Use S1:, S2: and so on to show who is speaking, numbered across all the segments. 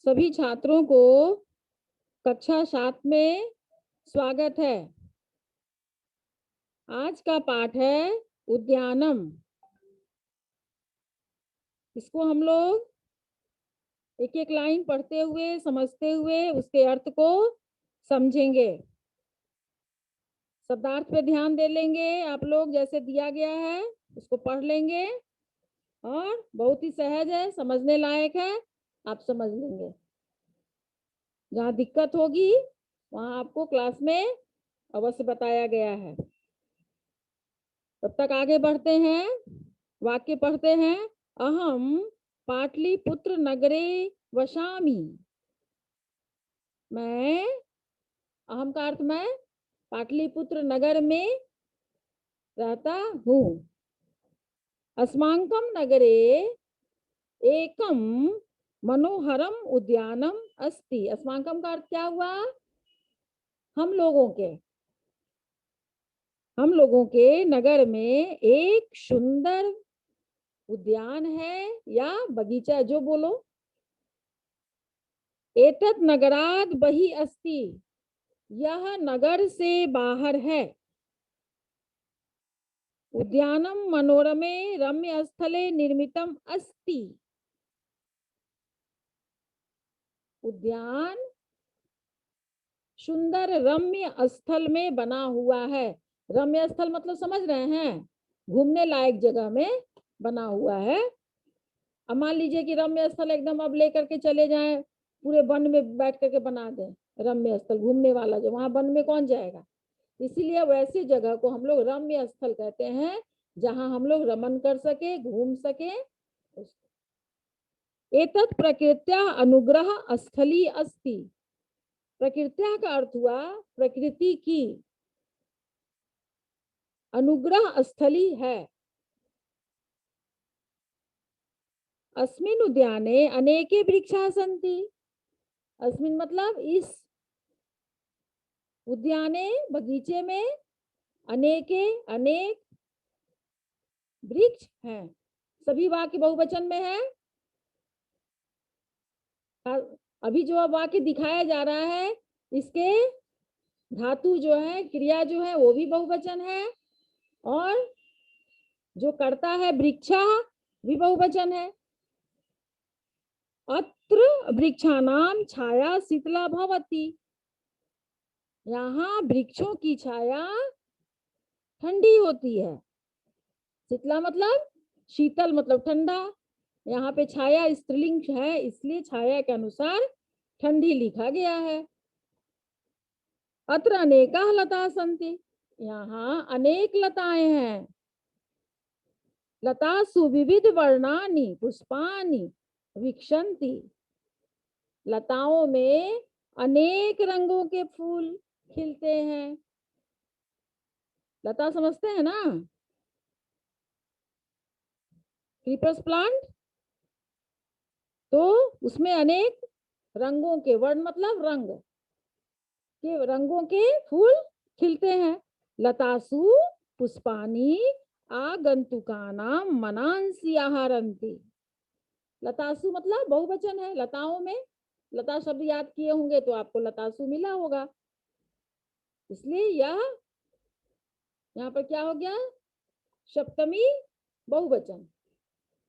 S1: सभी छात्रों को कक्षा 7 में स्वागत है। आज का पाठ है उद्यानम। इसको हम लोग एक एक लाइन पढ़ते हुए समझते हुए उसके अर्थ को समझेंगे। शब्दार्थ पे ध्यान दे लेंगे आप लोग, जैसे दिया गया है उसको पढ़ लेंगे और बहुत ही सहज है, समझने लायक है, आप समझ लेंगे। जहाँ दिक्कत होगी वहाँ आपको क्लास में अवश्य बताया गया है। तब तक आगे बढ़ते हैं, वाक्य पढ़ते हैं। अहम पाटलिपुत्र नगरे वसामि। मैं, अहम का अर्थ मैं पाटलिपुत्र नगर में रहता हूँ। अस्माकं नगरे एकम मनोहरम उद्यानम अस्ति। अस्माकं का अर्थ क्या हुआ? हम लोगों के नगर में एक सुंदर उद्यान है या बगीचा, जो बोलो। एतत् नगराद बहि अस्ति। यह नगर से बाहर है। उद्यानम मनोरमे रम्य स्थले निर्मितम अस्ति। उद्यान सुंदर रम्य स्थल में बना हुआ है। रम्य स्थल मतलब समझ रहे हैं, घूमने लायक जगह में बना हुआ है। अब मान लीजिए कि रम्य स्थल एकदम अब लेकर के चले जाएं, पूरे वन में बैठ करके बना दें रम्य स्थल, घूमने वाला जो, वहां वन में कौन जाएगा? इसीलिए वैसी जगह को हम लोग रम्य स्थल कहते हैं, जहां हम लोग रमन कर सके, घूम सके। एतत् प्रकृत्या अनुग्रह स्थली अस्ति। प्रकृत्या का अर्थ हुआ प्रकृति की, अनुग्रह स्थली है। अस्मिन् उद्याने अनेके वृक्षाः सन्ति। अस्मिन् मतलब इस उद्याने, बगीचे में, अनेके अनेक वृक्ष हैं। सभी वाक्य बहुवचन में है। अभी जो वाक्य दिखाया जा रहा है, इसके धातु जो है, क्रिया जो है, वो भी बहुवचन है, और जो करता है वृक्षा भी बहुवचन है। अत्र वृक्षाणाम छाया शीतला भवति। यहाँ वृक्षों की छाया ठंडी होती है। शीतला मतलब शीतल मतलब ठंडा। यहाँ पे छाया स्त्रीलिंग है, इसलिए छाया के अनुसार ठंडी लिखा गया है। अत्र अनेकाः लताः सन्ति। यहाँ अनेक लताएं हैं। लतासु विविध वर्णानि पुष्पानि विक्षन्ति। लताओं में अनेक रंगों के फूल खिलते हैं। लता समझते हैं ना? क्रीपर्स प्लांट, तो उसमें अनेक रंगों के, वर्ण मतलब रंग के, रंगों के फूल खिलते हैं। लतासु पुष्पानि आगंतुकानां मनांसि आहरन्ति। लतासु मतलब बहुवचन है। लताओं में, लता शब्द याद किए होंगे तो आपको लतासु मिला होगा, इसलिए यह यहाँ पर क्या हो गया? सप्तमी बहुवचन।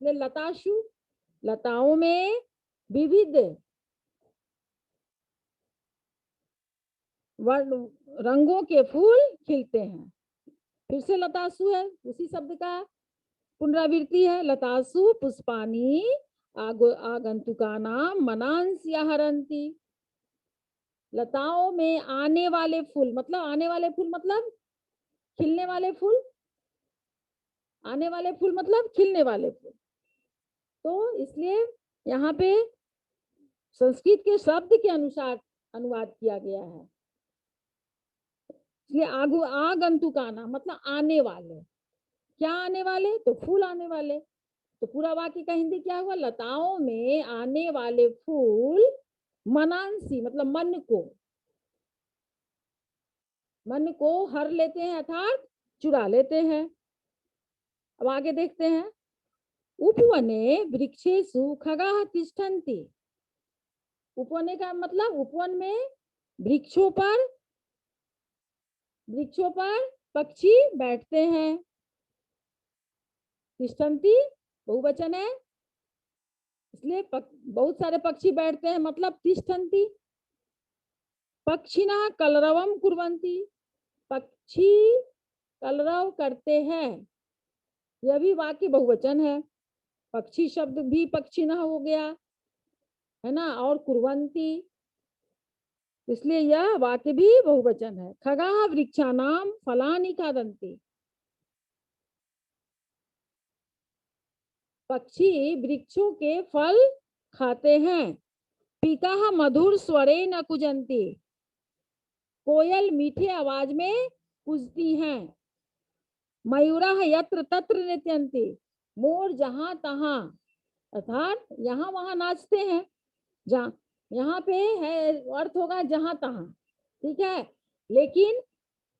S1: लताशु, लताओं में विविध रंगों के फूल खिलते हैं। फिर से लतासु है, उसी शब्द का पुनरावृत्ति है। लतासु पुष्पानि आगंतुकानां मनांसि आहरन्ति। लताओं में आने वाले फूल मतलब, आने वाले फूल मतलब खिलने वाले फूल, आने वाले फूल मतलब खिलने वाले फूल। तो इसलिए यहाँ पे संस्कृत के शब्द के अनुसार अनुवाद किया गया है। इसलिए आगंतुकाना मतलब आने वाले। क्या आने वाले? तो फूल आने वाले। तो पूरा वाक्य का हिंदी क्या हुआ? लताओं में आने वाले फूल मनांसी मतलब मन को हर लेते हैं, अर्थात चुरा लेते हैं। अब आगे देखते हैं। उपवने वृक्षेषु खगाः तिष्ठन्ति। उपवने का मतलब उपवन में वृक्षों पर पक्षी बैठते हैं। तिष्ठन्ति बहुवचन है, इसलिए बहुत सारे पक्षी बैठते हैं, मतलब तिष्ठन्ति। पक्षिणः कलरवम कुर्वन्ति, पक्षी कलरव करते हैं, यह भी वाक्य बहुवचन है। पक्षी शब्द भी पक्षिणः हो गया है ना, और कुर्वन्ति, इसलिए यह वाक्य भी बहुवचन है। खगाः वृक्षाणां फलानि खादन्ति, पक्षी वृक्षों के फल खाते हैं। पीकाः मधुर स्वरेण कूजन्ति, कोयल मीठे आवाज में कूजती हैं। मयूराः यत्र तत्र नृत्यन्ति, मोर जहां तहां अर्थात यहाँ वहां नाचते हैं। जहाँ यहाँ पे है अर्थ होगा जहां तहां, ठीक है, लेकिन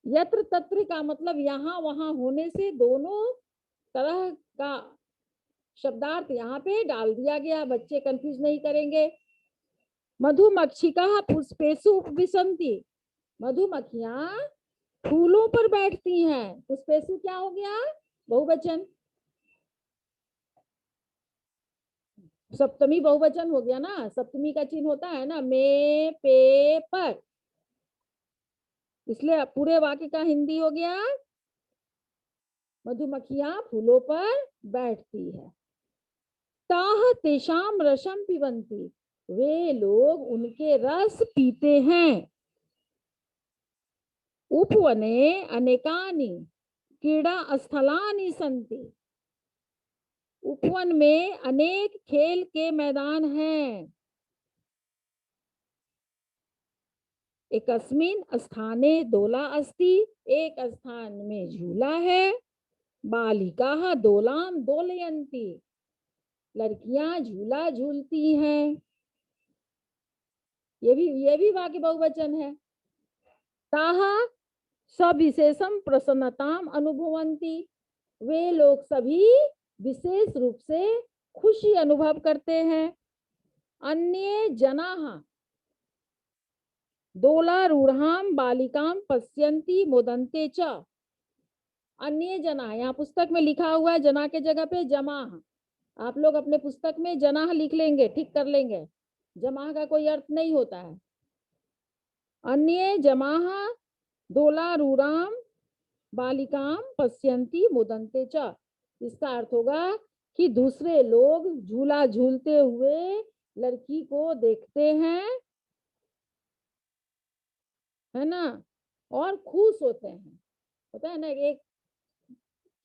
S1: यत्र तत्र का मतलब यहाँ वहां होने से दोनों तरह का शब्दार्थ यहाँ पे डाल दिया गया, बच्चे कंफ्यूज नहीं करेंगे। मधुमक्षिका पुष्पेषु उपविशन्ति, मधुमक्खियां फूलों पर बैठती हैं। पुष्पेषु क्या हो गया, बहुवचन, सप्तमी बहुवचन हो गया ना, सप्तमी का चिन्ह होता है ना, मे पे पर, इसलिए पूरे वाक्य का हिंदी हो गया मधुमक्खियां फूलों पर बैठती है। ताह तेषाम रसम पिबन्ति, वे लोग उनके रस पीते हैं। उपवने अनेकानि क्रीड़ा स्थलानि सन्ति, उपवन में अनेक खेल के मैदान हैं। एकस्मिन् स्थाने दोला अस्ति, एक स्थान में झूला है। बालिकाः दोलां दोलयन्ति, लड़कियां झूला झूलती हैं। ये भी वाक्य बहुवचन है। ताः सविशेषम प्रसन्नताम अनुभवन्ति, वे लोग सभी विशेष रूप से खुशी अनुभव करते हैं। अन्ये जनाः दोलारूढ़ां बालिकां पश्यन्ति मोदन्ते च, अन्य जना, यहाँ पुस्तक में लिखा हुआ है जना के जगह पे जमाह, आप लोग अपने पुस्तक में जनाह लिख लेंगे, ठीक कर लेंगे, जमाह का कोई अर्थ नहीं होता है। अन्य जमाह दोलारूढ़ां बालिकां पश्यन्ति मोदन्ते च, इसका अर्थ होगा कि दूसरे लोग झूला झूलते हुए लड़की को देखते हैं, है ना, और खुश होते हैं। पता है ना, एक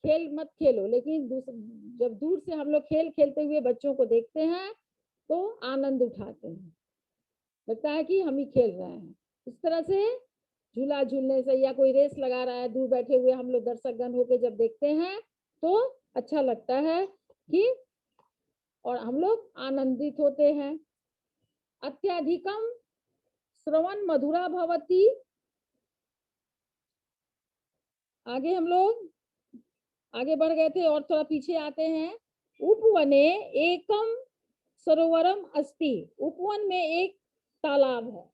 S1: खेल मत खेलो, लेकिन जब दूर से हम लोग खेल खेलते हुए बच्चों को देखते हैं तो आनंद उठाते हैं, लगता है कि हम ही खेल रहे हैं। इस तरह से झूला झूलने से या कोई रेस लगा रहा है, दूर बैठे हुए हम लोग दर्शकगण होकर जब देखते हैं तो अच्छा लगता है कि, और हम लोग आनंदित होते हैं। अत्यधिकम श्रवण मधुरा भवती, आगे हम लोग आगे बढ़ गए थे और थोड़ा पीछे आते हैं। उपवने एकम सरोवरम अस्ति, उपवन में एक तालाब है।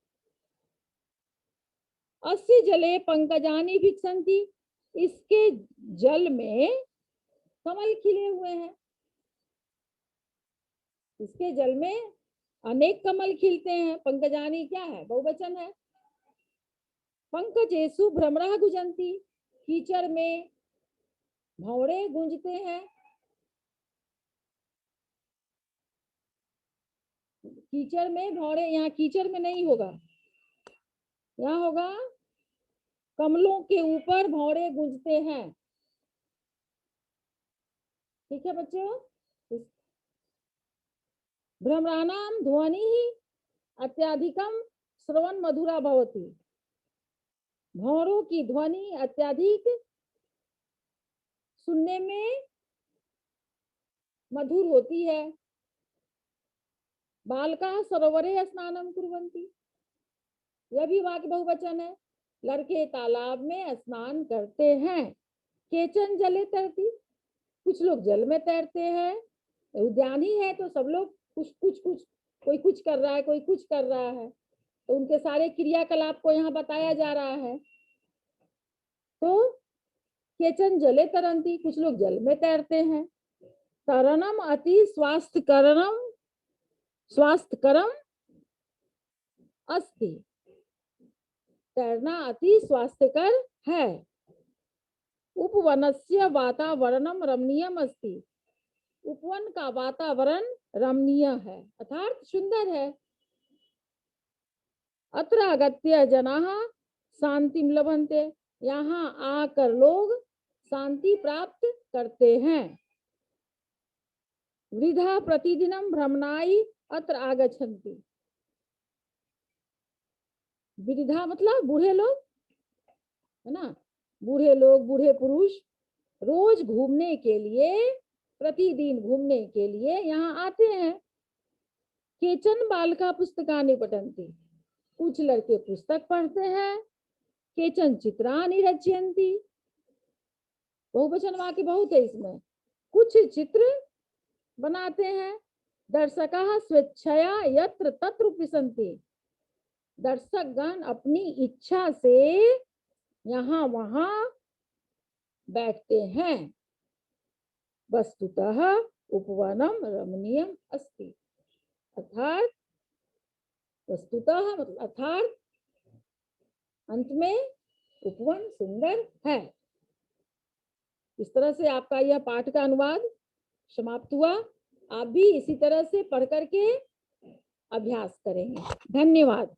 S1: अस्य जले पंकजानि भिक्षन्ति, इसके जल में कमल खिले हुए हैं, इसके जल में अनेक कमल खिलते हैं। पंकजानि क्या है, बहुवचन है। पंकजेषु भ्रमरः गुंजन्ति, कीचड़ में भंवरे गूंजते हैं। कीचड़ में भंवरे, यहाँ कीचड़ में नहीं होगा, यहाँ होगा कमलों के ऊपर भंवरे गूंजते हैं। ठीक है बच्चों, भ्रमराणाम ध्वनि अत्यधिकम श्रवण मधुरा भवती, भंवरों की ध्वनि अत्यधिक सुनने में मधुर होती है। बालकाः सरोवरे स्नानं कुर्वन्ति, यह भी वाक्य बहुवचन है। लड़के तालाब में स्नान करते हैं। केचन जले तैरती, कुछ लोग जल में तैरते हैं। उद्यान ही है तो सब लोग कुछ कोई कुछ कर रहा है, कोई कुछ कर रहा है, तो उनके सारे क्रियाकलाप को यहाँ बताया जा रहा है। तो केचन जले तरंती, कुछ लोग जल में तैरते हैं। तरणम अति स्वास्थ्यकरम अस्ति, तैरना अति स्वास्थ्यकर है। उपवनस्य वातावरणम रमणीयम अस्ति, उपवन का वातावरण रमणीय है अर्थात सुंदर है। अत्र आगत्य जनाः शांतिं लभन्ते, यहाँ आकर लोग शांति प्राप्त करते हैं। वृद्धा प्रतिदिनं भ्रमणाय अत्र आगच्छन्ति, वृद्धा मतलब बूढ़े लोग है ना, बूढ़े लोग, बूढ़े पुरुष रोज घूमने के लिए, प्रतिदिन घूमने के लिए यहाँ आते हैं। केचन बालिका पुस्तकानि पठन्ति, कुछ लड़के पुस्तक पढ़ते हैं। केचन चित्राणि रचयन्ति, बहुवचन वाक्य बहुत है इसमें, कुछ चित्र बनाते हैं। दर्शकाः स्वेच्छया यत्र तत्र उपविशन्ति, दर्शकगण अपनी इच्छा से यहाँ वहां बैठते हैं। वस्तुतः उपवनम रमणीयम अस्ति, अर्थात वस्तुतः मतलब अर्थात अंत में उपवन सुंदर है। इस तरह से आपका यह पाठ का अनुवाद समाप्त हुआ। आप भी इसी तरह से पढ़ करके अभ्यास करेंगे। धन्यवाद।